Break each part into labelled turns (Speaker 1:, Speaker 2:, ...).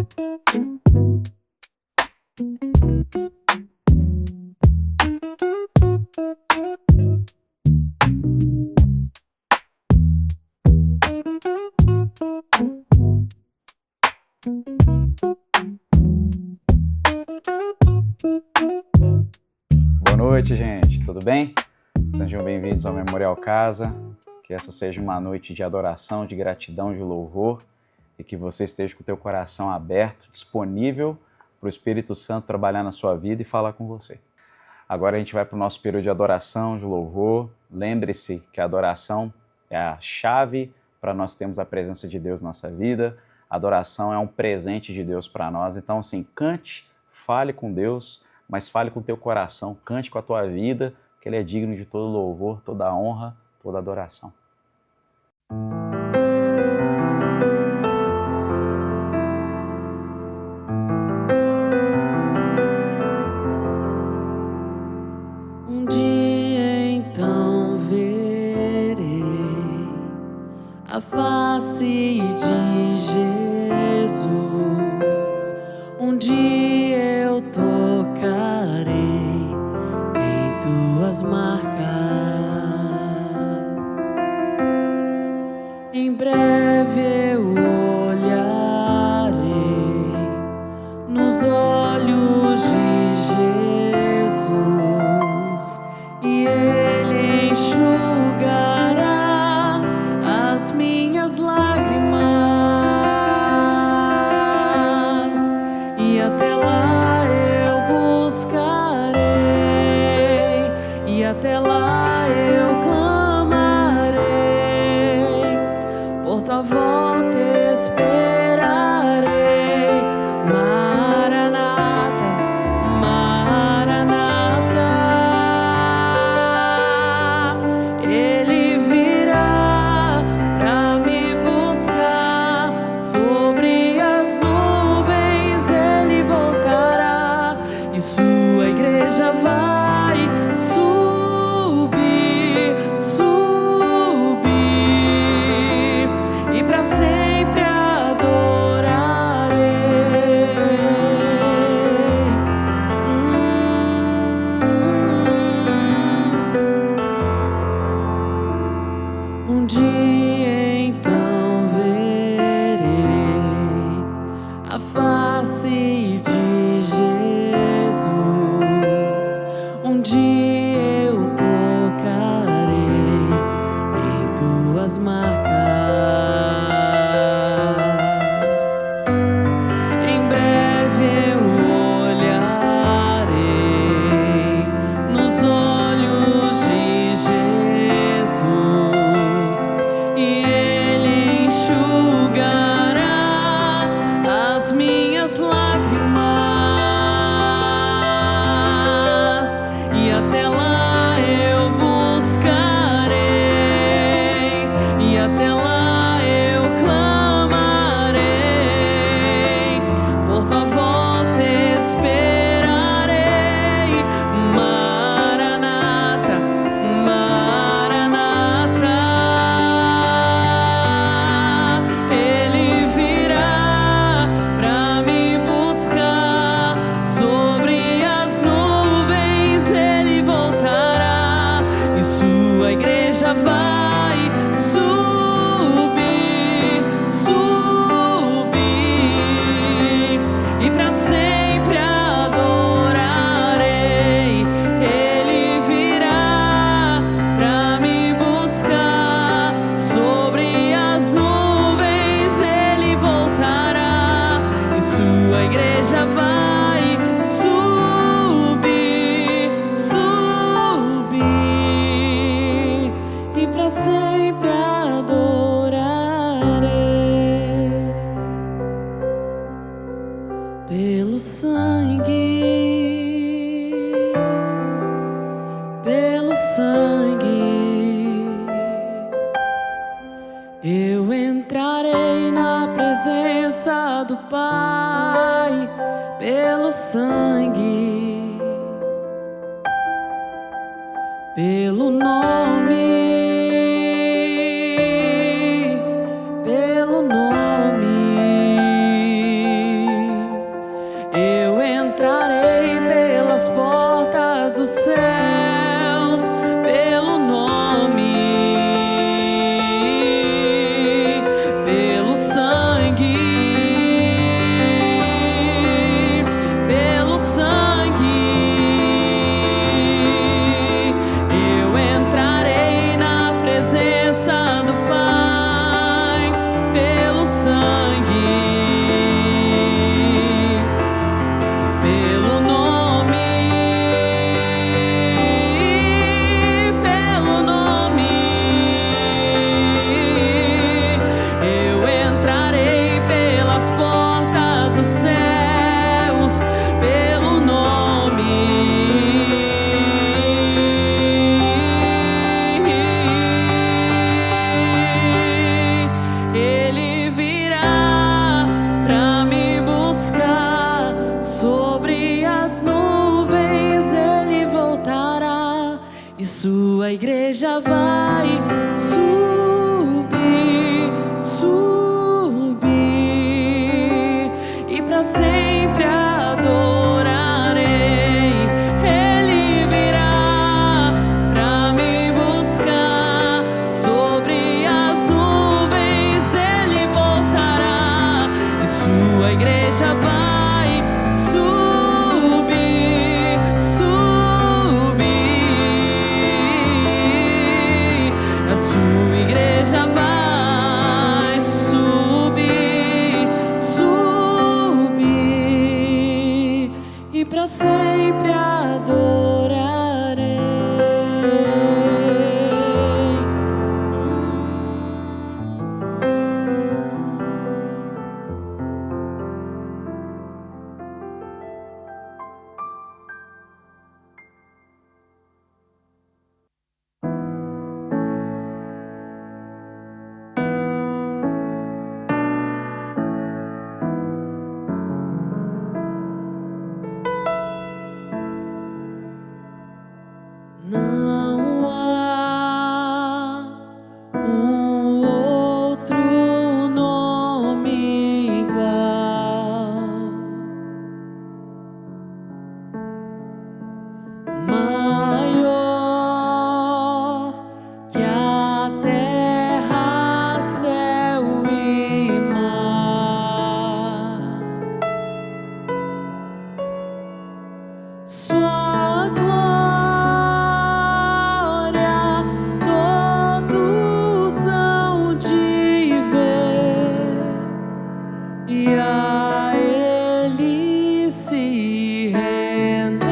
Speaker 1: Boa noite, gente. Tudo bem? Sejam bem-vindos ao Memorial Casa. Que essa seja uma noite de adoração, de gratidão, de louvor e que você esteja com o teu coração aberto, disponível para o Espírito Santo trabalhar na sua vida e falar com você. Agora a gente vai para o nosso período de adoração, de louvor. Lembre-se que a adoração é a chave para nós termos a presença de Deus na nossa vida. A adoração é um presente de Deus para nós. Então, assim, cante, fale com Deus, mas fale com o teu coração, cante com a tua vida, que Ele é digno de todo louvor, toda honra, toda adoração.
Speaker 2: Um dia então verei a face de Jesus. Um dia eu tocarei em tuas marcas. Em breve eu olharei nos olhos de Jesus e Ele enxugará as minhas lágrimas. E até lá eu buscarei, e até lá eu clamarei, por tua volta esperarei. Maranata, Maranata, Ele virá pra me buscar sobre as nuvens. Ele voltará e sua igreja vai subir, subir, e pra sempre adorarei. Um dia então verei a face de Jesus. Um dia eu tocarei em tuas marcas. Em breve eu olharei nos olhos de Jesus e Ele enxugará as minhas lágrimas. E até lá eu buscarei, e até lá eu clamarei, por tua volta esperarei. Maranata, Maranata, Ele virá pra me buscar sobre as nuvens. Ele voltará e sua igreja vai subir, subir, e pra sempre adorarei. Ele virá pra me buscar sobre as nuvens. Ele voltará e sua igreja vai subir, subir, e pra sempre adorarei. Pelo sangue, pelo sangue, eu entrarei na presença do Pai. Pelo sangue, pelo nome, pelo nome, sua igreja vai subir, subir, e para sempre adorarei. Ele virá para me buscar sobre as nuvens, ele voltará e sua igreja vai subir, subir, a sua igreja vai subir, subir, e para sempre adorarei. Não há outro nome igual, maior que a terra, céu e mar. Sua glória todos hão de ver, e a ele se render.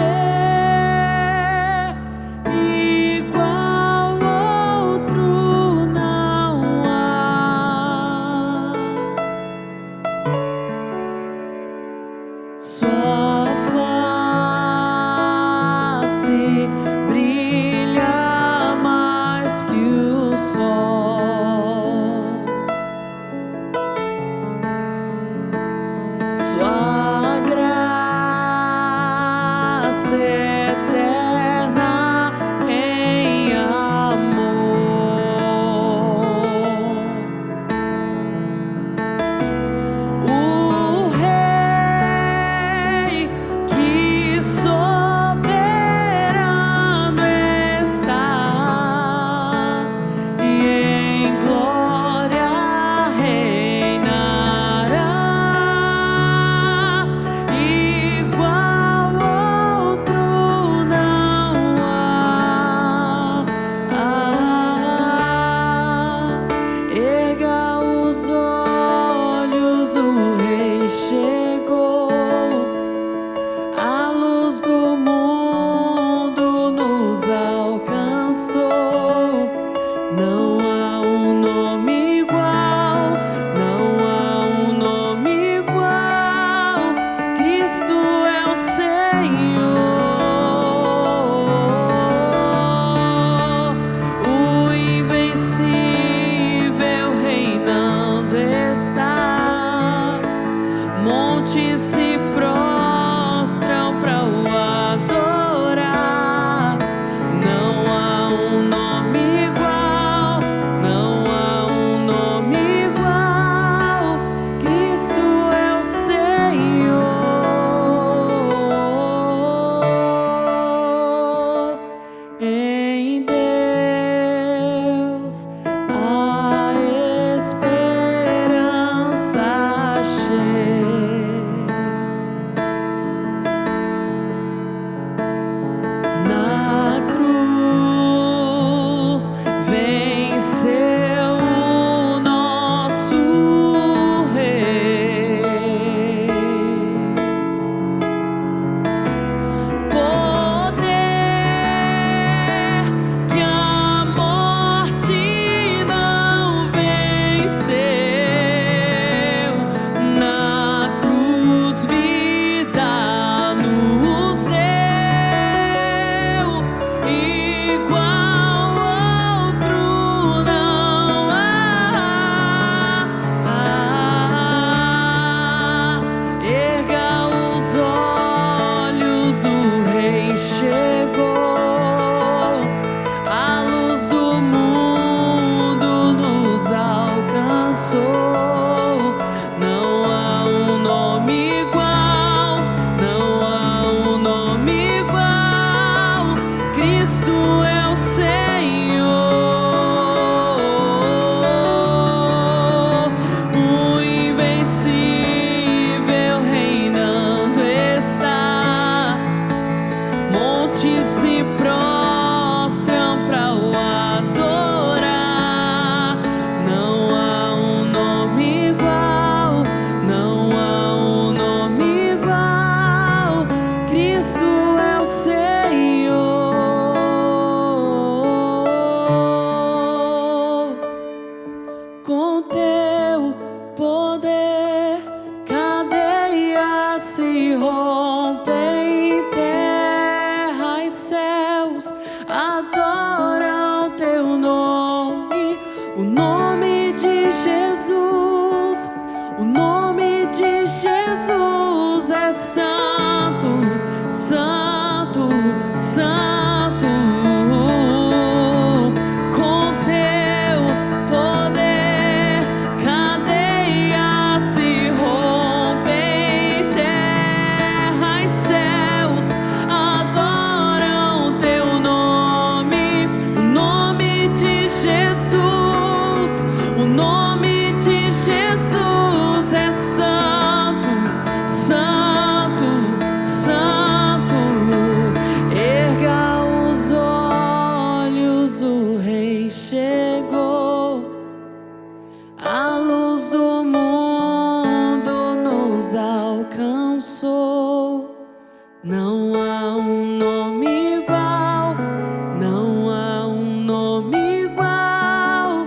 Speaker 2: Igual outro não há. Sua face brilha mais que o sol. Sua graça eterna em amor. O Rei que soberano está e em glória reinará. Igual outro não há. Erga os olhos, o Rei chegou. A luz do mundo nos alcançou. Não há um nome igual, não há um nome igual. Cristo é o Senhor, o invencível reinando está. Montes se prostram para o adorar. Não há um nome igual, não há um nome igual. Cristo é o Senhor. Em Deus a esperança cheia. és santo, santo, santo. Com teu poder, cadeias se rompem, terra e céus adoram teu nome, o nome de Jesus, o nome de Jesus é santo, santo, santo. Erga os olhos, o Rei chegou, a luz do mundo nos alcançou. Não há um nome igual, não há um nome igual.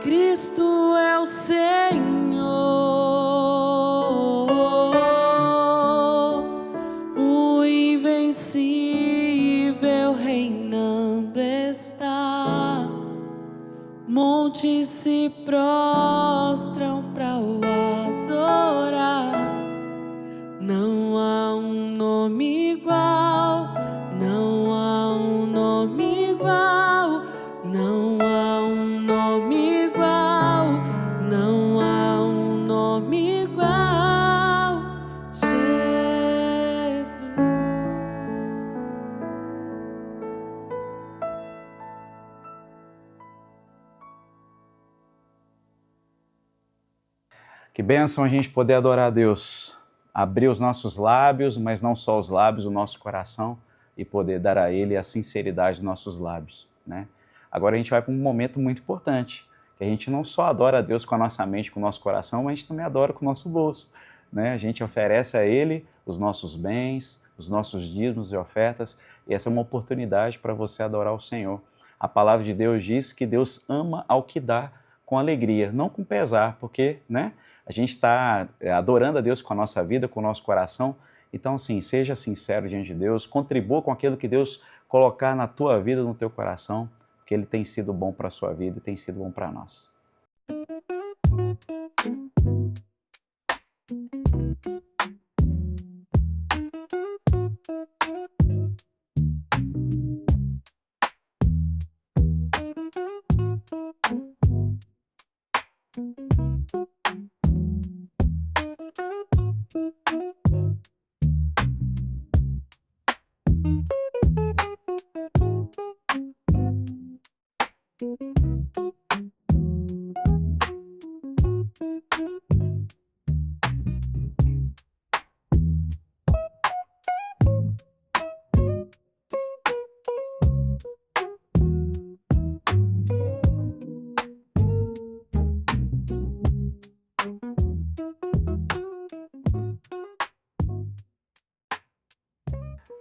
Speaker 2: Cristo é o Senhor, o invencível reinando está. Montes se prostram para o adorar. Não há um nome igual, não há um nome igual, não há um nome igual, não há um nome igual, Jesus.
Speaker 1: Que bênção a gente poder adorar a Deus, abrir os nossos lábios, mas não só os lábios, o nosso coração, e poder dar a Ele a sinceridade dos nossos lábios, né? Agora a gente vai para um momento muito importante, que a gente não só adora a Deus com a nossa mente, com o nosso coração, mas a gente também adora com o nosso bolso, né? A gente oferece a Ele os nossos bens, os nossos dízimos e ofertas, e essa é uma oportunidade para você adorar o Senhor. A palavra de Deus diz que Deus ama ao que dá com alegria, não com pesar, porque, né, a gente está adorando a Deus com a nossa vida, com o nosso coração. Então, assim, seja sincero diante de Deus, contribua com aquilo que Deus colocar na tua vida, no teu coração, porque Ele tem sido bom para a sua vida e tem sido bom para nós.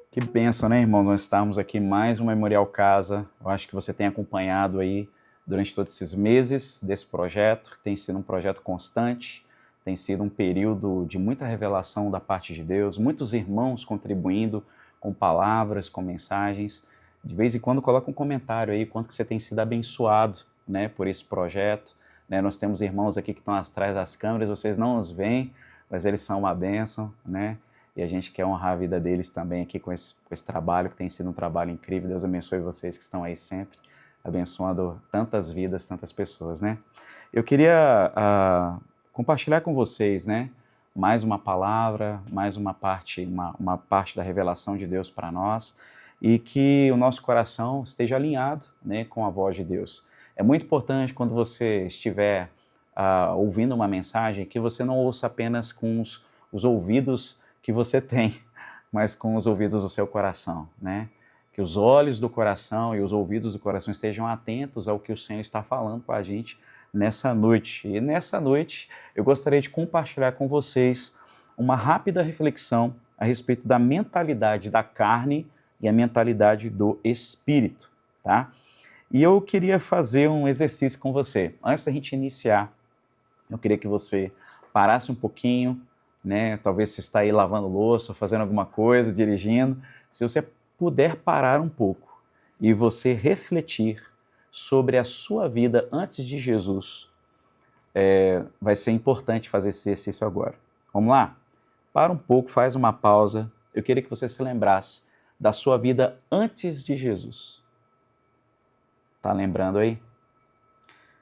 Speaker 1: Que bênção, né, irmão? Nós estamos aqui mais um Memorial Casa. Eu acho que você tem acompanhado aí durante todos esses meses desse projeto, que tem sido um projeto constante, tem sido um período de muita revelação da parte de Deus, muitos irmãos contribuindo com palavras, com mensagens. De vez em quando coloca um comentário aí, quanto que você tem sido abençoado, né, por esse projeto. Né? Nós temos irmãos aqui que estão atrás das câmeras, vocês não os veem, mas eles são uma bênção, né? E a gente quer honrar a vida deles também aqui com esse trabalho, que tem sido um trabalho incrível. Deus abençoe vocês que estão aí sempre, abençoando tantas vidas, tantas pessoas, né? Eu queria compartilhar com vocês, né, mais uma palavra, mais uma parte da revelação de Deus para nós, e que o nosso coração esteja alinhado, né, com a voz de Deus. É muito importante quando você estiver ouvindo uma mensagem, que você não ouça apenas com os ouvidos que você tem, mas com os ouvidos do seu coração, né? Que os olhos do coração e os ouvidos do coração estejam atentos ao que o Senhor está falando com a gente nessa noite. E nessa noite eu gostaria de compartilhar com vocês uma rápida reflexão a respeito da mentalidade da carne e a mentalidade do espírito, tá? E eu queria fazer um exercício com você. Antes da gente iniciar, eu queria que você parasse um pouquinho, né? Talvez você está aí lavando louça, fazendo alguma coisa, dirigindo. Se você puder parar um pouco e você refletir sobre a sua vida antes de Jesus, vai ser importante fazer esse exercício agora. Vamos lá? para um pouco, faz uma pausa. Eu queria que você se lembrasse da sua vida antes de Jesus. Tá lembrando aí?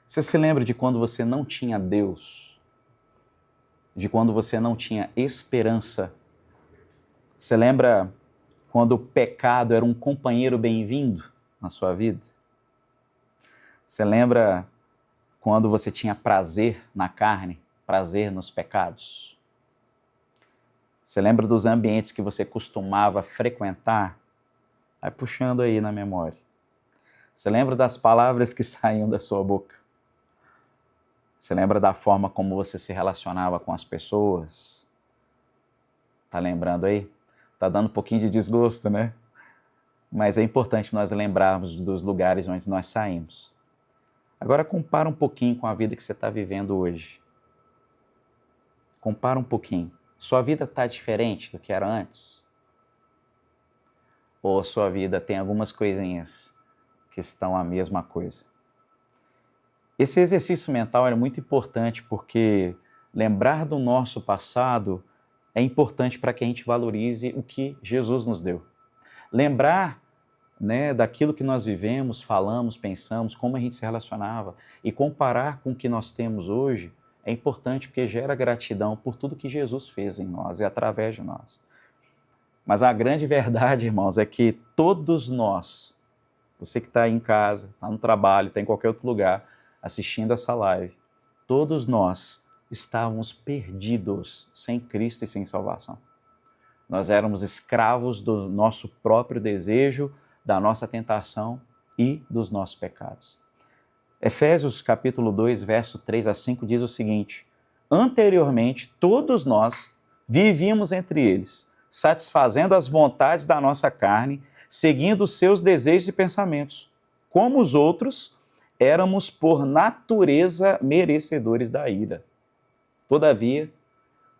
Speaker 1: Você se lembra de quando você não tinha Deus? De quando você não tinha esperança? Você lembra quando o pecado era um companheiro bem-vindo na sua vida? Você lembra quando você tinha prazer na carne, prazer nos pecados? Você lembra dos ambientes que você costumava frequentar? Vai puxando aí na memória. Você lembra das palavras que saíam da sua boca? Você lembra da forma como você se relacionava com as pessoas? Tá lembrando aí? Tá dando um pouquinho de desgosto, né? Mas é importante nós lembrarmos dos lugares onde nós saímos. Agora compara um pouquinho com a vida que você está vivendo hoje. Compara um pouquinho. Sua vida está diferente do que era antes? Ou sua vida tem algumas coisinhas que estão a mesma coisa? Esse exercício mental é muito importante porque lembrar do nosso passado é importante para que a gente valorize o que Jesus nos deu. Lembrar, né, daquilo que nós vivemos, falamos, pensamos, como a gente se relacionava e comparar com o que nós temos hoje é importante porque gera gratidão por tudo que Jesus fez em nós e através de nós. Mas a grande verdade, irmãos, é que todos nós, você que está aí em casa, está no trabalho, está em qualquer outro lugar, assistindo essa live, todos nós estávamos perdidos sem Cristo e sem salvação. Nós éramos escravos do nosso próprio desejo, da nossa tentação e dos nossos pecados. Efésios capítulo 2, verso 3 a 5 diz o seguinte: anteriormente, todos nós vivíamos entre eles, satisfazendo as vontades da nossa carne, seguindo os seus desejos e pensamentos. Como os outros, éramos por natureza merecedores da ira. Todavia,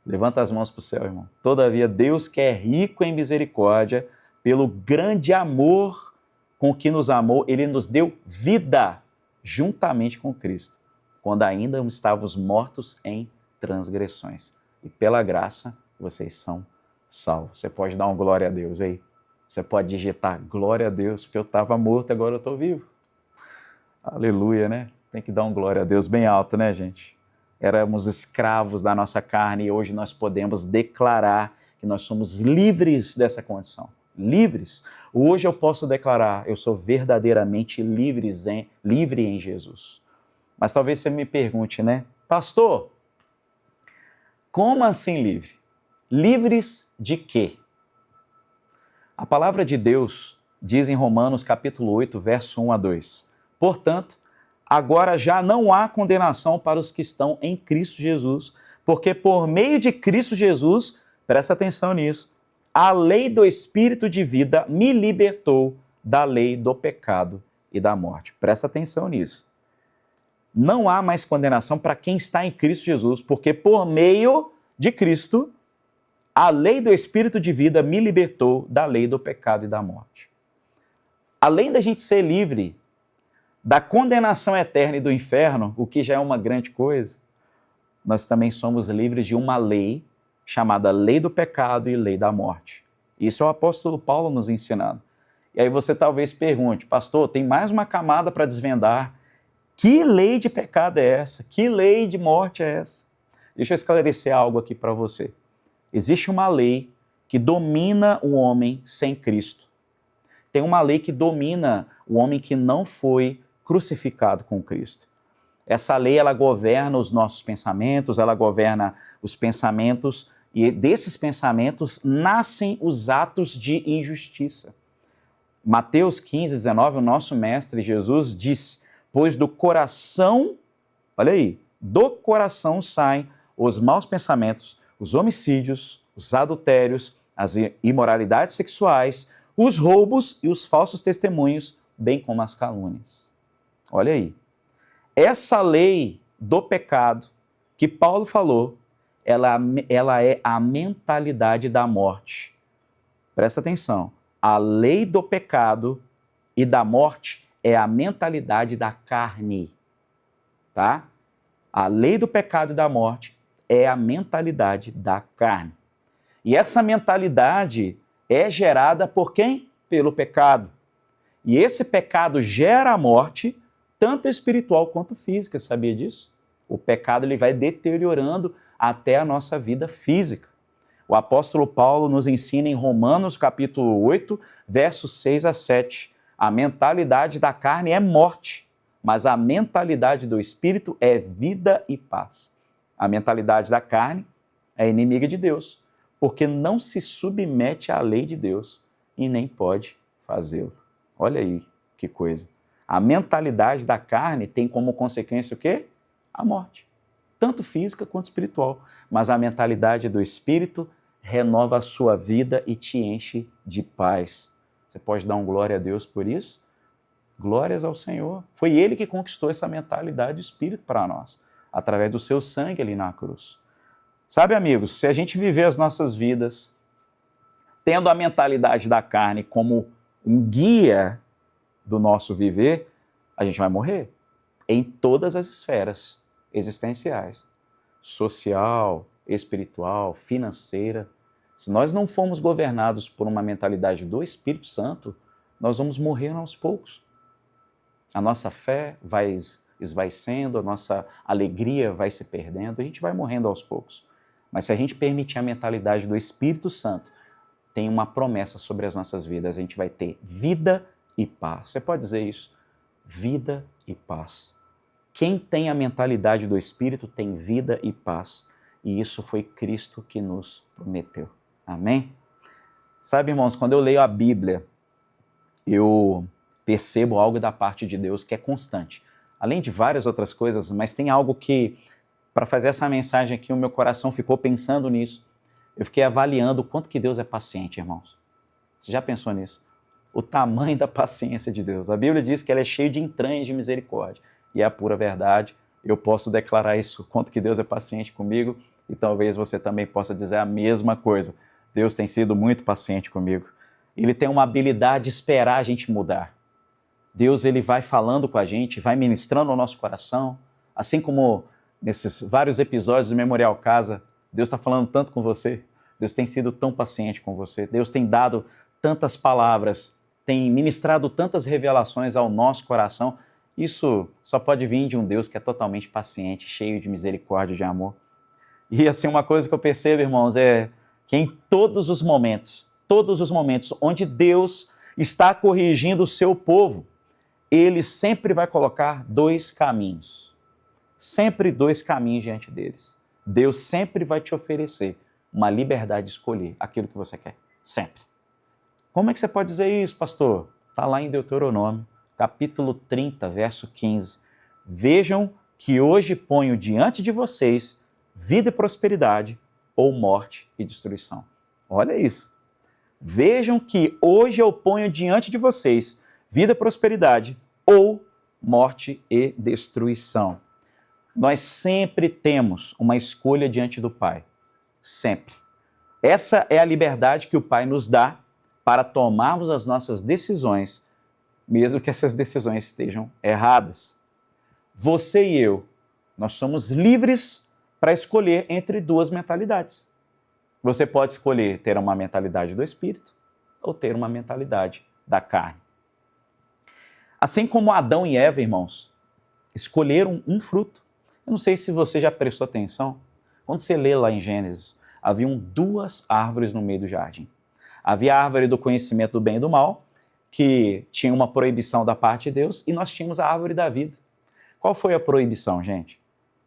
Speaker 1: levanta as mãos para o céu, irmão. Todavia, Deus, que é rico em misericórdia, pelo grande amor com que nos amou, Ele nos deu vida juntamente com Cristo, quando ainda estávamos mortos em transgressões. E pela graça, vocês são salvos. Você pode dar um glória a Deus aí. Você pode digitar glória a Deus, porque eu estava morto, agora eu estou vivo. Aleluia, né? Tem que dar um glória a Deus bem alto, né, gente? Éramos escravos da nossa carne e hoje nós podemos declarar que nós somos livres dessa condição. Livres. Hoje eu posso declarar, eu sou verdadeiramente livre em Jesus. Mas talvez você me pergunte, né? Pastor, como assim livre? Livres de quê? A palavra de Deus diz em Romanos capítulo 8, verso 1 a 2. Portanto, agora já não há condenação para os que estão em Cristo Jesus, porque por meio de Cristo Jesus, presta atenção nisso, a lei do Espírito de vida me libertou da lei do pecado e da morte. Presta atenção nisso. Não há mais condenação para quem está em Cristo Jesus, porque por meio de Cristo, a lei do Espírito de vida me libertou da lei do pecado e da morte. Além da gente ser livre da condenação eterna e do inferno, o que já é uma grande coisa, nós também somos livres de uma lei chamada lei do pecado e lei da morte. Isso é o apóstolo Paulo nos ensinando. E aí você talvez pergunte, pastor, tem mais uma camada para desvendar. Que lei de pecado é essa? Que lei de morte é essa? Deixa eu esclarecer algo aqui para você. Existe uma lei que domina o homem sem Cristo. Tem uma lei que domina o homem que não foi crucificado com Cristo. Essa lei, ela governa os nossos pensamentos, ela governa os pensamentos, e desses pensamentos nascem os atos de injustiça. Mateus 15, 19, o nosso mestre Jesus disse, pois do coração, olha aí, do coração saem os maus pensamentos, os homicídios, os adultérios, as imoralidades sexuais, os roubos e os falsos testemunhos, bem como as calúnias. Olha aí. Essa lei do pecado que Paulo falou, ela é a mentalidade da morte. Presta atenção. A lei do pecado e da morte é a mentalidade da carne. Tá? A lei do pecado e da morte é a mentalidade da carne. E essa mentalidade é gerada por quem? Pelo pecado. E esse pecado gera a morte, tanto espiritual quanto física, sabia disso? O pecado ele vai deteriorando até a nossa vida física. O apóstolo Paulo nos ensina em Romanos capítulo 8, versos 6 a 7. A mentalidade da carne é morte, mas a mentalidade do espírito é vida e paz. A mentalidade da carne é inimiga de Deus, porque não se submete à lei de Deus e nem pode fazê-lo. Olha aí que coisa. A mentalidade da carne tem como consequência o quê? A morte, tanto física quanto espiritual. Mas a mentalidade do espírito renova a sua vida e te enche de paz. Você pode dar um glória a Deus por isso? Glórias ao Senhor. Foi Ele que conquistou essa mentalidade do espírito para nós, através do seu sangue ali na cruz. Sabe, amigos, se a gente viver as nossas vidas tendo a mentalidade da carne como um guia do nosso viver, a gente vai morrer em todas as esferas existenciais, social, espiritual, financeira. Se nós não formos governados por uma mentalidade do Espírito Santo, nós vamos morrer aos poucos. A nossa fé vai esvaecendo, a nossa alegria vai se perdendo, a gente vai morrendo aos poucos. Mas se a gente permitir a mentalidade do Espírito Santo, tem uma promessa sobre as nossas vidas, a gente vai ter vida e paz. Você pode dizer isso? Vida e paz. Quem tem a mentalidade do Espírito tem vida e paz. E isso foi Cristo que nos prometeu. Amém? Sabe, irmãos, quando eu leio a Bíblia, eu percebo algo da parte de Deus que é constante. Além de várias outras coisas, mas tem algo que, para fazer essa mensagem aqui, o meu coração ficou pensando nisso. Eu fiquei avaliando o quanto que Deus é paciente, irmãos. Você já pensou nisso? O tamanho da paciência de Deus. A Bíblia diz que ela é cheia de entranhas de misericórdia. E é a pura verdade. Eu posso declarar isso, o quanto que Deus é paciente comigo, e talvez você também possa dizer a mesma coisa. Deus tem sido muito paciente comigo. Ele tem uma habilidade de esperar a gente mudar. Deus ele vai falando com a gente, vai ministrando o nosso coração, assim como nesses vários episódios do Memorial Casa, Deus está falando tanto com você, Deus tem sido tão paciente com você, Deus tem dado tantas palavras, tem ministrado tantas revelações ao nosso coração. Isso só pode vir de um Deus que é totalmente paciente, cheio de misericórdia e de amor. E assim, uma coisa que eu percebo, irmãos, é que em todos os momentos onde Deus está corrigindo o seu povo, Ele sempre vai colocar dois caminhos. Sempre dois caminhos diante deles. Deus sempre vai te oferecer uma liberdade de escolher aquilo que você quer. Sempre. Como é que você pode dizer isso, pastor? Está lá em Deuteronômio, capítulo 30, verso 15. Vejam que hoje ponho diante de vocês vida e prosperidade ou morte e destruição. Olha isso. Vejam que hoje eu ponho diante de vocês vida e prosperidade ou morte e destruição. Nós sempre temos uma escolha diante do Pai. Sempre. Essa é a liberdade que o Pai nos dá para tomarmos as nossas decisões, mesmo que essas decisões estejam erradas. Você e eu, nós somos livres para escolher entre duas mentalidades. Você pode escolher ter uma mentalidade do Espírito ou ter uma mentalidade da carne. Assim como Adão e Eva, irmãos, escolheram um fruto. Eu não sei se você já prestou atenção. Quando você lê lá em Gênesis, haviam duas árvores no meio do jardim. Havia a árvore do conhecimento do bem e do mal, que tinha uma proibição da parte de Deus, e nós tínhamos a árvore da vida. Qual foi a proibição, gente?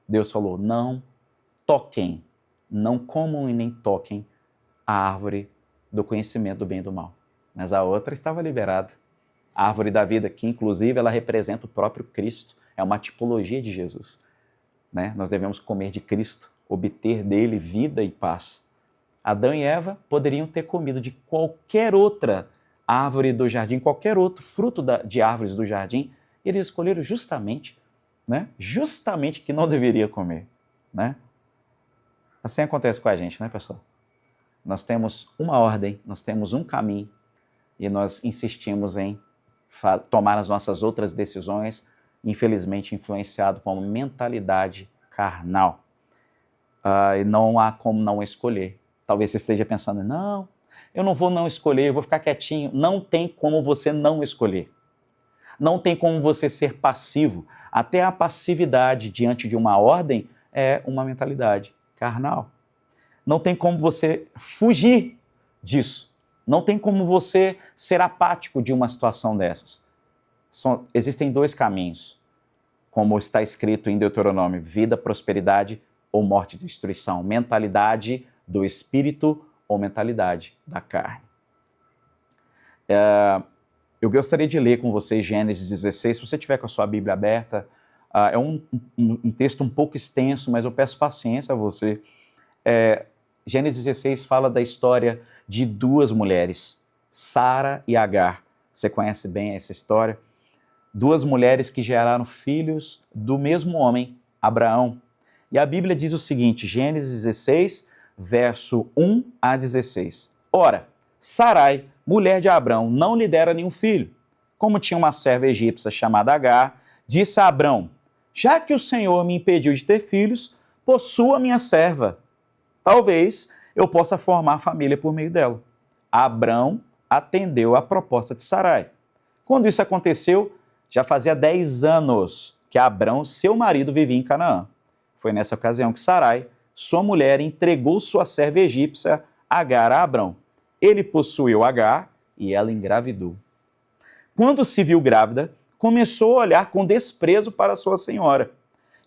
Speaker 1: Deus falou, não toquem, não comam e nem toquem a árvore do conhecimento do bem e do mal. Mas a outra estava liberada. A árvore da vida, que inclusive ela representa o próprio Cristo, é uma tipologia de Jesus. Né? Nós devemos comer de Cristo, obter dele vida e paz. Adão e Eva poderiam ter comido de qualquer outra árvore do jardim, qualquer outro fruto de árvores do jardim, eles escolheram justamente que não deveria comer. Né? Assim acontece com a gente, né, pessoal? Nós temos uma ordem, nós temos um caminho e nós insistimos em tomar as nossas outras decisões, infelizmente influenciado por uma mentalidade carnal. E não há como não escolher. Talvez você esteja pensando, não, eu não vou não escolher, eu vou ficar quietinho. Não tem como você não escolher. Não tem como você ser passivo. Até a passividade diante de uma ordem é uma mentalidade carnal. Não tem como você fugir disso. Não tem como você ser apático de uma situação dessas. Existem dois caminhos, como está escrito em Deuteronômio: vida, prosperidade ou morte e destruição. Mentalidade do espírito ou mentalidade da carne. Eu gostaria de ler com vocês Gênesis 16, se você tiver com a sua Bíblia aberta. É um texto um pouco extenso, mas eu peço paciência a você. Gênesis 16 fala da história de duas mulheres, Sara e Agar. Você conhece bem essa história? Duas mulheres que geraram filhos do mesmo homem, Abraão. E a Bíblia diz o seguinte, Gênesis 16, verso 1 a 16. Ora, Sarai, mulher de Abrão, não lhe dera nenhum filho. Como tinha uma serva egípcia chamada Agar, disse a Abrão: já que o Senhor me impediu de ter filhos, possua minha serva. Talvez eu possa formar família por meio dela. Abrão atendeu à proposta de Sarai. Quando isso aconteceu, já fazia 10 anos que Abrão, seu marido, vivia em Canaã. Foi nessa ocasião que Sarai, sua mulher, entregou sua serva egípcia Agar a Abrão. Ele possuiu Agar e ela engravidou. Quando se viu grávida, começou a olhar com desprezo para sua senhora.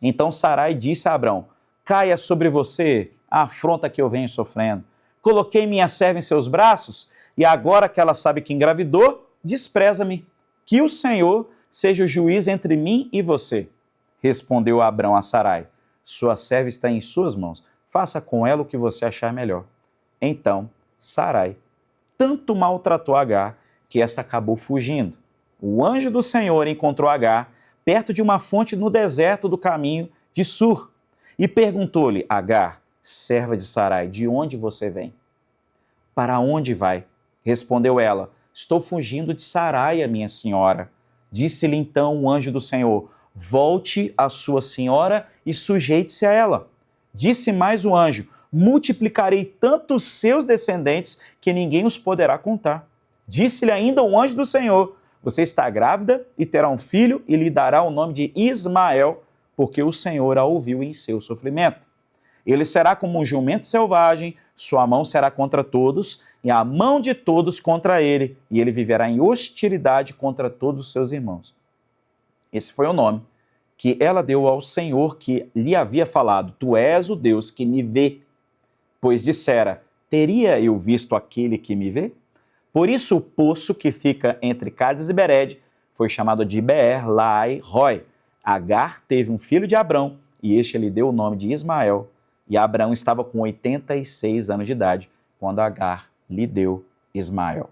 Speaker 1: Então Sarai disse a Abrão: caia sobre você a afronta que eu venho sofrendo. Coloquei minha serva em seus braços e agora que ela sabe que engravidou, despreza-me. Que o Senhor seja o juiz entre mim e você. Respondeu Abrão a Sarai: sua serva está em suas mãos. Faça com ela o que você achar melhor. Então Sarai tanto maltratou Agar que esta acabou fugindo. O anjo do Senhor encontrou Agar perto de uma fonte no deserto do caminho de Sur e perguntou-lhe: Agar, serva de Sarai, de onde você vem? Para onde vai? Respondeu ela: estou fugindo de Sarai, a minha senhora. Disse-lhe então o anjo do Senhor: volte à sua senhora e sujeite-se a ela. Disse mais o anjo: multiplicarei tanto os seus descendentes que ninguém os poderá contar. Disse-lhe ainda o anjo do Senhor: você está grávida e terá um filho e lhe dará o nome de Ismael, porque o Senhor a ouviu em seu sofrimento. Ele será como um jumento selvagem, sua mão será contra todos e a mão de todos contra ele, e ele viverá em hostilidade contra todos os seus irmãos. Esse foi o nome que ela deu ao Senhor que lhe havia falado: tu és o Deus que me vê. Pois dissera: teria eu visto aquele que me vê? Por isso o poço que fica entre Cádiz e Bered foi chamado de Beer-Lahai-Roi. Agar teve um filho de Abrão, e este lhe deu o nome de Ismael. E Abrão estava com 86 anos de idade, quando Agar lhe deu Ismael.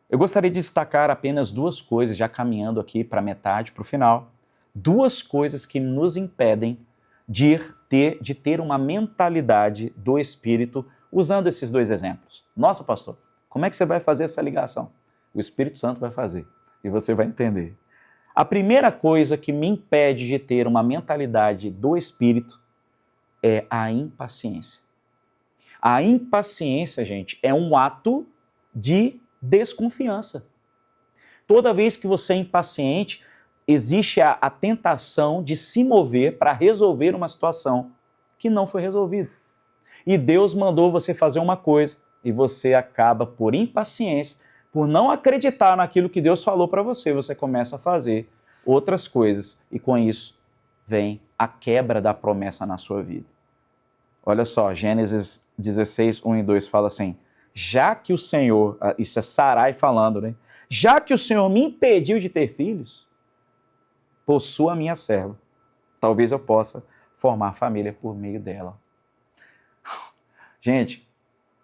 Speaker 1: Eu gostaria de destacar apenas duas coisas, já caminhando aqui para a metade, para o final. Duas coisas que nos impedem de ter uma mentalidade do Espírito, usando esses dois exemplos. Nossa, pastor, como é que você vai fazer essa ligação? O Espírito Santo vai fazer, e você vai entender. A primeira coisa que me impede de ter uma mentalidade do Espírito é a impaciência. A impaciência, gente, é um ato de desconfiança. Toda vez que você é impaciente, existe a tentação de se mover para resolver uma situação que não foi resolvida. E Deus mandou você fazer uma coisa e você acaba, por impaciência, por não acreditar naquilo que Deus falou para você, você começa a fazer outras coisas e com isso vem a quebra da promessa na sua vida. Olha só, Gênesis 16, 1 e 2 fala assim: já que o Senhor, isso é Sarai falando, né? Já que o Senhor me impediu de ter filhos, possua a minha serva. Talvez eu possa formar família por meio dela. Gente,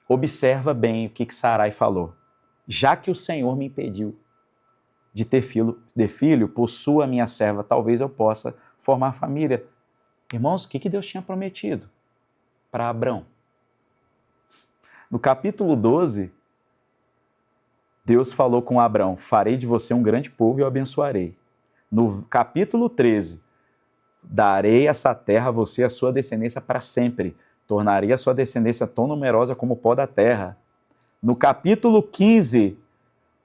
Speaker 1: observa bem o que Sarai falou. Já que o Senhor me impediu de ter filho, possua a minha serva, talvez eu possa formar família. Irmãos, o que Deus tinha prometido para Abrão? No capítulo 12, Deus falou com Abrão: farei de você um grande povo e o abençoarei. No capítulo 13, darei essa terra a você e a sua descendência para sempre. tornaria a sua descendência tão numerosa como o pó da terra. No capítulo 15,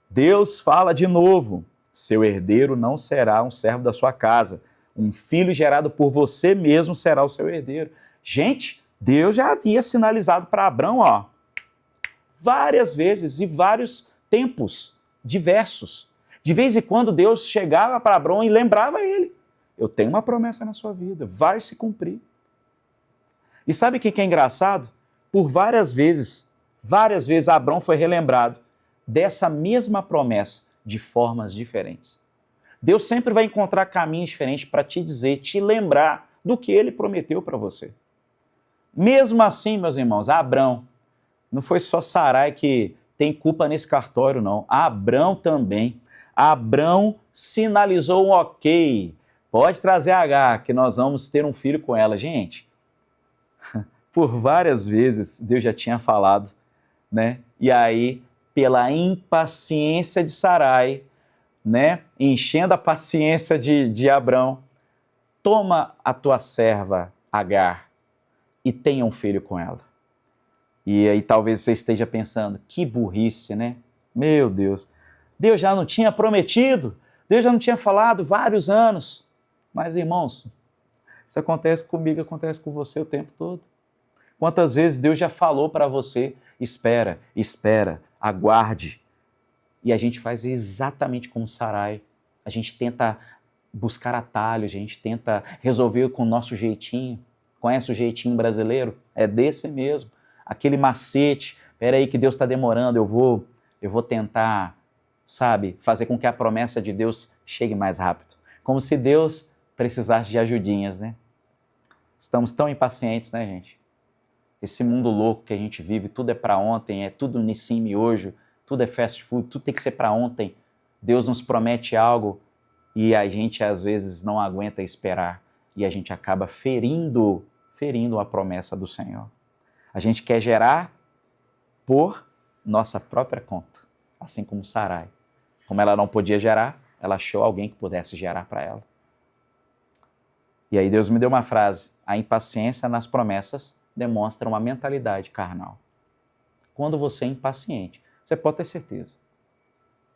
Speaker 1: Deus fala de novo: seu herdeiro não será um servo da sua casa, um filho gerado por você mesmo será o seu herdeiro. Gente, Deus já havia sinalizado para Abrão, várias vezes e vários tempos diversos. De vez em quando Deus chegava para Abrão e lembrava ele: eu tenho uma promessa na sua vida, vai se cumprir. E sabe o que é engraçado? Por várias vezes Abrão foi relembrado dessa mesma promessa de formas diferentes. Deus sempre vai encontrar caminhos diferentes para te dizer, te lembrar do que ele prometeu para você. Mesmo assim, meus irmãos, Abrão, não foi só Sarai que tem culpa nesse cartório, não. Abrão também. Abrão sinalizou um ok. Pode trazer Agar, que nós vamos ter um filho com ela. Gente, por várias vezes Deus já tinha falado, né? E aí, pela impaciência de Sarai, né? Enchendo a paciência de Abrão, toma a tua serva Agar e tenha um filho com ela. E aí talvez você esteja pensando, que burrice, né? Meu Deus, Deus já não tinha prometido, Deus já não tinha falado vários anos. Mas, irmãos, isso acontece comigo, acontece com você o tempo todo. Quantas vezes Deus já falou para você, espera, aguarde. E a gente faz exatamente como Sarai. A gente tenta buscar atalhos, a gente tenta resolver com o nosso jeitinho. Conhece o jeitinho brasileiro? É desse mesmo. Aquele macete, espera aí que Deus está demorando, eu vou tentar, sabe, fazer com que a promessa de Deus chegue mais rápido. Como se Deus precisasse de ajudinhas, né? Estamos tão impacientes, né, gente? Esse mundo louco que a gente vive, tudo é para ontem, é tudo nisso e hoje, tudo é fast food, tudo tem que ser para ontem. Deus nos promete algo e a gente às vezes não aguenta esperar e a gente acaba ferindo a promessa do Senhor. A gente quer gerar por nossa própria conta, assim como Sarai. Como ela não podia gerar, ela achou alguém que pudesse gerar para ela. E aí Deus me deu uma frase: a impaciência nas promessas demonstra uma mentalidade carnal. Quando você é impaciente, você pode ter certeza,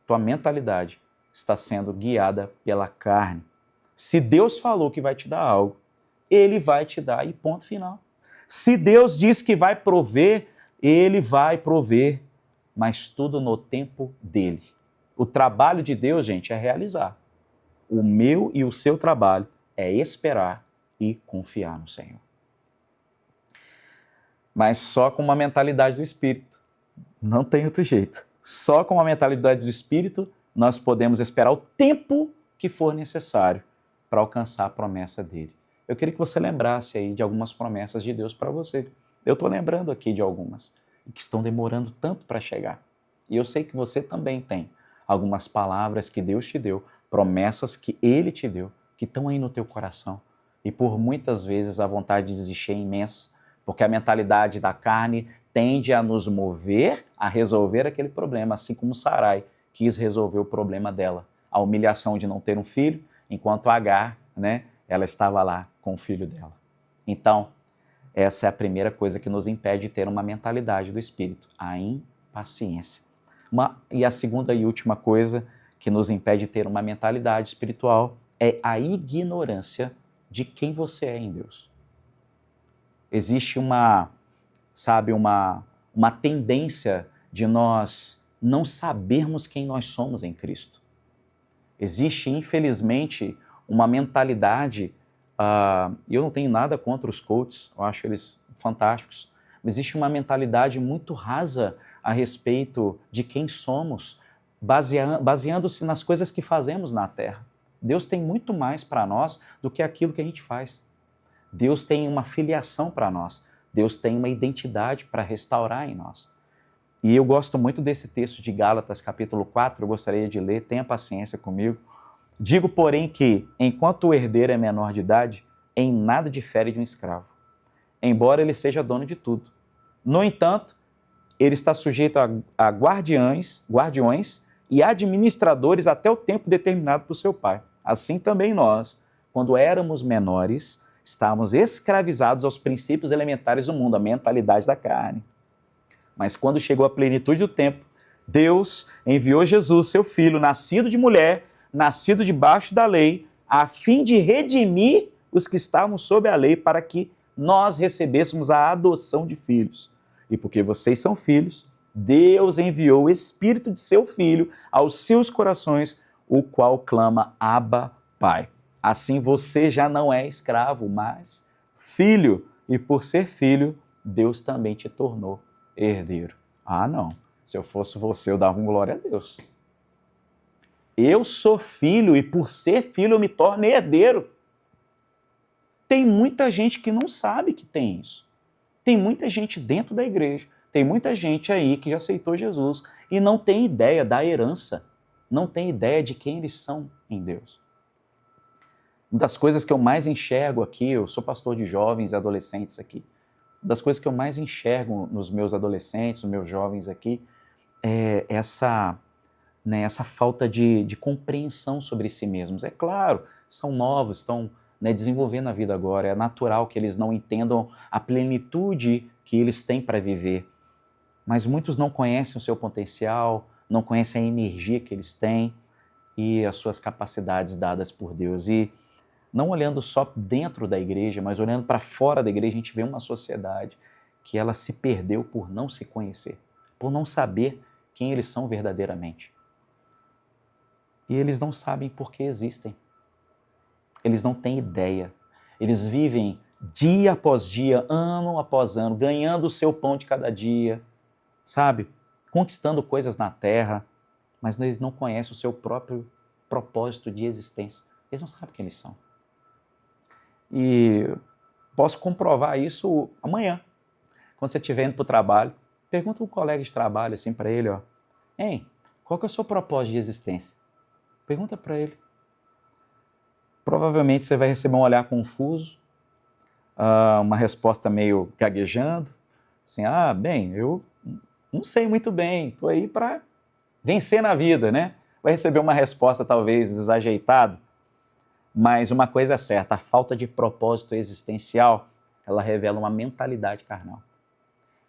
Speaker 1: tua mentalidade está sendo guiada pela carne. Se Deus falou que vai te dar algo, Ele vai te dar e ponto final. Se Deus diz que vai prover, Ele vai prover, mas tudo no tempo dEle. O trabalho de Deus, gente, é realizar. O meu e o seu trabalho é esperar e confiar no Senhor. Mas só com uma mentalidade do Espírito. Não tem outro jeito. Só com uma mentalidade do Espírito nós podemos esperar o tempo que for necessário para alcançar a promessa dele. Eu queria que você lembrasse aí de algumas promessas de Deus para você. Eu estou lembrando aqui de algumas que estão demorando tanto para chegar. E eu sei que você também tem algumas palavras que Deus te deu, promessas que Ele te deu, que estão aí no teu coração. E por muitas vezes a vontade de desistir é imensa, porque a mentalidade da carne tende a nos mover a resolver aquele problema, assim como Sarai quis resolver o problema dela, a humilhação de não ter um filho, enquanto Agar, né, ela estava lá com o filho dela. Então, essa é a primeira coisa que nos impede de ter uma mentalidade do Espírito, a impaciência. E a segunda e última coisa que nos impede de ter uma mentalidade espiritual é a ignorância de quem você é em Deus. Existe uma tendência de nós não sabermos quem nós somos em Cristo. Existe, infelizmente, uma mentalidade, eu não tenho nada contra os coaches, eu acho eles fantásticos, mas existe uma mentalidade muito rasa a respeito de quem somos, baseando-se nas coisas que fazemos na Terra. Deus tem muito mais para nós do que aquilo que a gente faz. Deus tem uma filiação para nós. Deus tem uma identidade para restaurar em nós. E eu gosto muito desse texto de Gálatas, capítulo 4, eu gostaria de ler, tenha paciência comigo. Digo, porém, que, enquanto o herdeiro é menor de idade, em nada difere de um escravo, embora ele seja dono de tudo. No entanto, ele está sujeito a guardiões e administradores até o tempo determinado por seu pai. Assim também nós, quando éramos menores, Estávamos escravizados aos princípios elementares do mundo, a mentalidade da carne. Mas quando chegou a plenitude do tempo, Deus enviou Jesus, seu filho, nascido de mulher, nascido debaixo da lei, a fim de redimir os que estavam sob a lei, para que nós recebêssemos a adoção de filhos. E porque vocês são filhos, Deus enviou o Espírito de seu Filho aos seus corações, o qual clama, Abba, Pai. Assim você já não é escravo, mas filho. E por ser filho, Deus também te tornou herdeiro. Ah, não. Se eu fosse você, eu dava um glória a Deus. Eu sou filho e por ser filho eu me torno herdeiro. Tem muita gente que não sabe que tem isso. Tem muita gente dentro da igreja, tem muita gente aí que já aceitou Jesus e não tem ideia da herança, não tem ideia de quem eles são em Deus. Uma das coisas que eu mais enxergo aqui, eu sou pastor de jovens e adolescentes aqui, uma das coisas que eu mais enxergo nos meus adolescentes, nos meus jovens aqui, é essa falta de compreensão sobre si mesmos. É claro, são novos, estão desenvolvendo a vida agora, é natural que eles não entendam a plenitude que eles têm para viver. Mas muitos não conhecem o seu potencial, não conhecem a energia que eles têm e as suas capacidades dadas por Deus. E não olhando só dentro da igreja, mas olhando para fora da igreja, a gente vê uma sociedade que ela se perdeu por não se conhecer, por não saber quem eles são verdadeiramente. E eles não sabem por que existem. Eles não têm ideia. Eles vivem dia após dia, ano após ano, ganhando o seu pão de cada dia, sabe? Conquistando coisas na terra, mas eles não conhecem o seu próprio propósito de existência. Eles não sabem quem eles são. E posso comprovar isso amanhã. Quando você estiver indo para o trabalho, pergunta um colega de trabalho assim para ele, Hein, qual que é o seu propósito de existência? Pergunta para ele. Provavelmente você vai receber um olhar confuso, uma resposta meio gaguejando, assim, bem, eu não sei muito bem, estou aí para vencer na vida, né? Vai receber uma resposta talvez desajeitada, mas uma coisa é certa, a falta de propósito existencial, ela revela uma mentalidade carnal.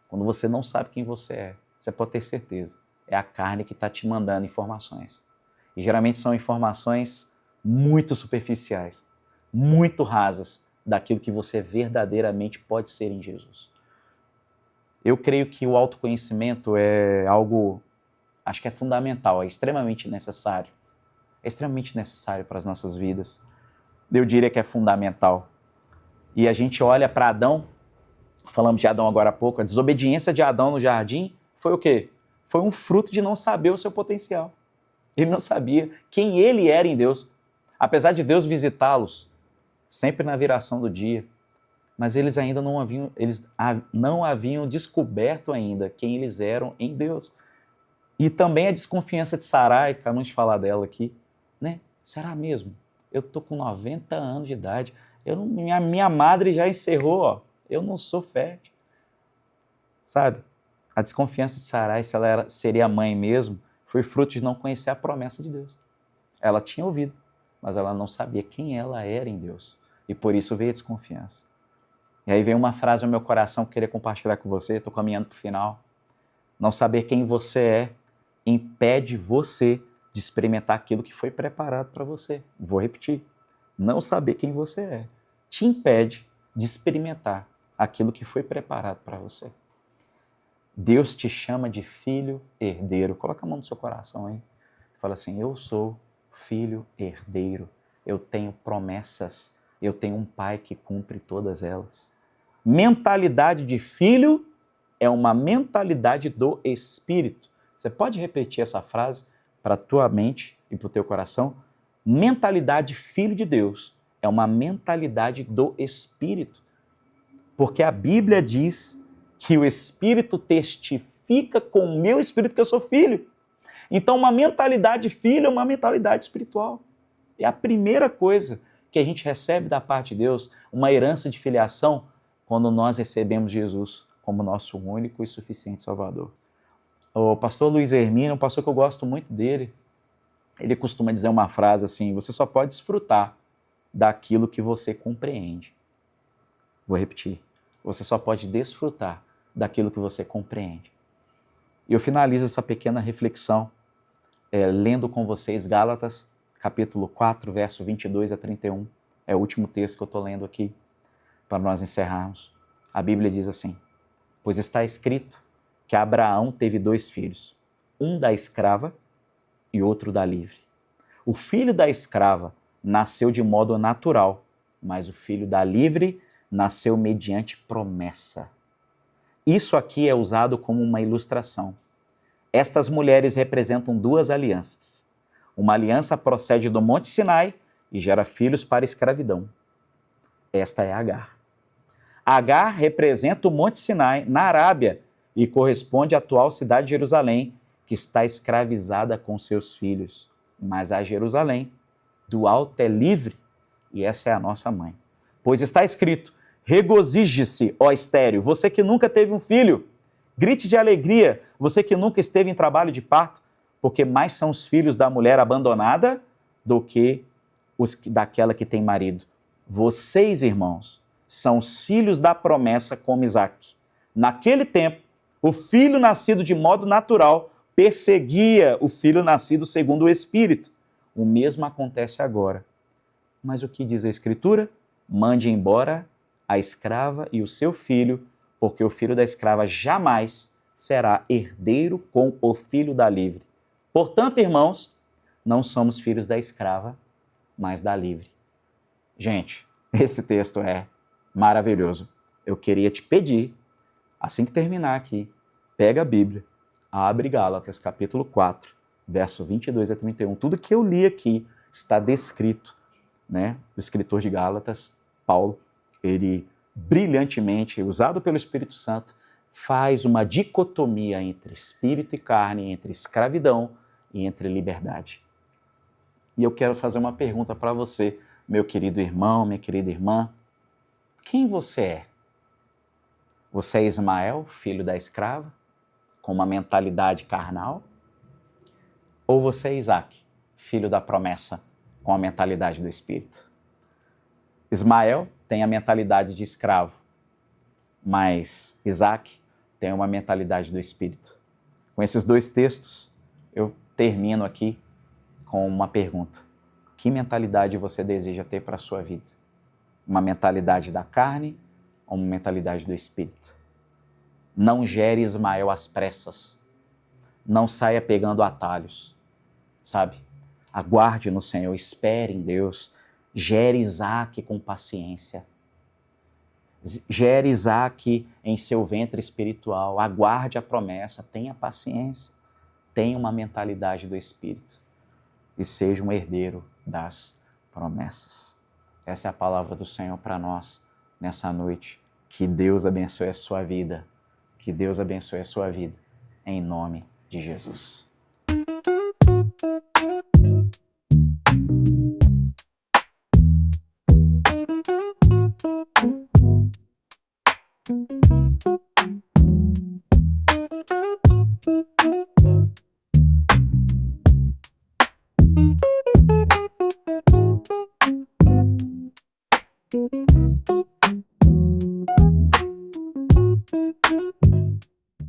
Speaker 1: Quando você não sabe quem você é, você pode ter certeza, é a carne que está te mandando informações. E geralmente são informações muito superficiais, muito rasas daquilo que você verdadeiramente pode ser em Jesus. Eu creio que o autoconhecimento é algo, acho que é fundamental, é extremamente necessário. É extremamente necessário para as nossas vidas. Eu diria que é fundamental. E a gente olha para Adão, falamos de Adão agora há pouco, a desobediência de Adão no jardim foi o quê? Foi um fruto de não saber o seu potencial. Ele não sabia quem ele era em Deus. Apesar de Deus visitá-los, sempre na viração do dia, mas eles ainda não haviam descoberto ainda quem eles eram em Deus. E também a desconfiança de Sarai, acabamos de falar dela aqui, né? Será mesmo? Eu estou com 90 anos de idade, minha madre já encerrou, eu não sou fértil. Sabe? A desconfiança de Sarai, se ela seria mãe mesmo, foi fruto de não conhecer a promessa de Deus. Ela tinha ouvido, mas ela não sabia quem ela era em Deus. E por isso veio a desconfiança. E aí veio uma frase no meu coração que eu queria compartilhar com você, estou caminhando para o final. Não saber quem você é impede você de experimentar aquilo que foi preparado para você. Vou repetir. Não saber quem você é te impede de experimentar aquilo que foi preparado para você. Deus te chama de filho herdeiro. Coloca a mão no seu coração aí. Fala assim, eu sou filho herdeiro. Eu tenho promessas. Eu tenho um pai que cumpre todas elas. Mentalidade de filho é uma mentalidade do Espírito. Você pode repetir essa frase para a tua mente e para o teu coração? Mentalidade filho de Deus é uma mentalidade do Espírito. Porque a Bíblia diz que o Espírito testifica com o meu Espírito que eu sou filho. Então, uma mentalidade de filho é uma mentalidade espiritual. É a primeira coisa que a gente recebe da parte de Deus, uma herança de filiação, quando nós recebemos Jesus como nosso único e suficiente Salvador. O pastor Luiz Hermínio, um pastor que eu gosto muito dele, ele costuma dizer uma frase assim, você só pode desfrutar daquilo que você compreende. Vou repetir. Você só pode desfrutar daquilo que você compreende. E eu finalizo essa pequena reflexão lendo com vocês Gálatas, capítulo 4, verso 22 a 31. É o último texto que eu estou lendo aqui, para nós encerrarmos. A Bíblia diz assim: pois está escrito que Abraão teve 2 filhos, um da escrava e outro da livre. O filho da escrava nasceu de modo natural, mas o filho da livre nasceu mediante promessa. Isso aqui é usado como uma ilustração. Estas mulheres representam 2 alianças. Uma aliança procede do Monte Sinai e gera filhos para a escravidão. Esta é Agar. Agar representa o Monte Sinai na Arábia e corresponde à atual cidade de Jerusalém, que está escravizada com seus filhos. Mas a Jerusalém do alto é livre e essa é a nossa mãe. Pois está escrito: regozije-se, ó estéril, você que nunca teve um filho. Grite de alegria, você que nunca esteve em trabalho de parto, porque mais são os filhos da mulher abandonada do que os daquela que tem marido. Vocês, irmãos, são os filhos da promessa como Isaque. Naquele tempo, o filho nascido de modo natural perseguia o filho nascido segundo o Espírito. O mesmo acontece agora. Mas o que diz a Escritura? Mande embora a escrava e o seu filho, porque o filho da escrava jamais será herdeiro com o filho da livre. Portanto, irmãos, não somos filhos da escrava, mas da livre. Gente, esse texto é maravilhoso. Eu queria te pedir, assim que terminar aqui, pega a Bíblia, abre Gálatas, capítulo 4, verso 22 a 31. Tudo que eu li aqui está descrito, né? O escritor de Gálatas, Paulo, ele brilhantemente, usado pelo Espírito Santo, faz uma dicotomia entre espírito e carne, entre escravidão e entre liberdade. E eu quero fazer uma pergunta para você, meu querido irmão, minha querida irmã. Quem você é? Você é Ismael, filho da escrava, com uma mentalidade carnal? Ou você é Isaque, filho da promessa, com a mentalidade do Espírito? Ismael tem a mentalidade de escravo, mas Isaque tem uma mentalidade do Espírito. Com esses 2 textos, eu termino aqui com uma pergunta. Que mentalidade você deseja ter para a sua vida? Uma mentalidade da carne ou uma mentalidade do Espírito? Não gere Ismael às pressas. Não saia pegando atalhos, sabe? Aguarde no Senhor, espere em Deus. Gere Isaque com paciência. Gere Isaque em seu ventre espiritual. Aguarde a promessa, tenha paciência. Tenha uma mentalidade do Espírito. E seja um herdeiro das promessas. Essa é a palavra do Senhor para nós nessa noite. Que Deus abençoe a sua vida. Que Deus abençoe a sua vida. Em nome de Jesus.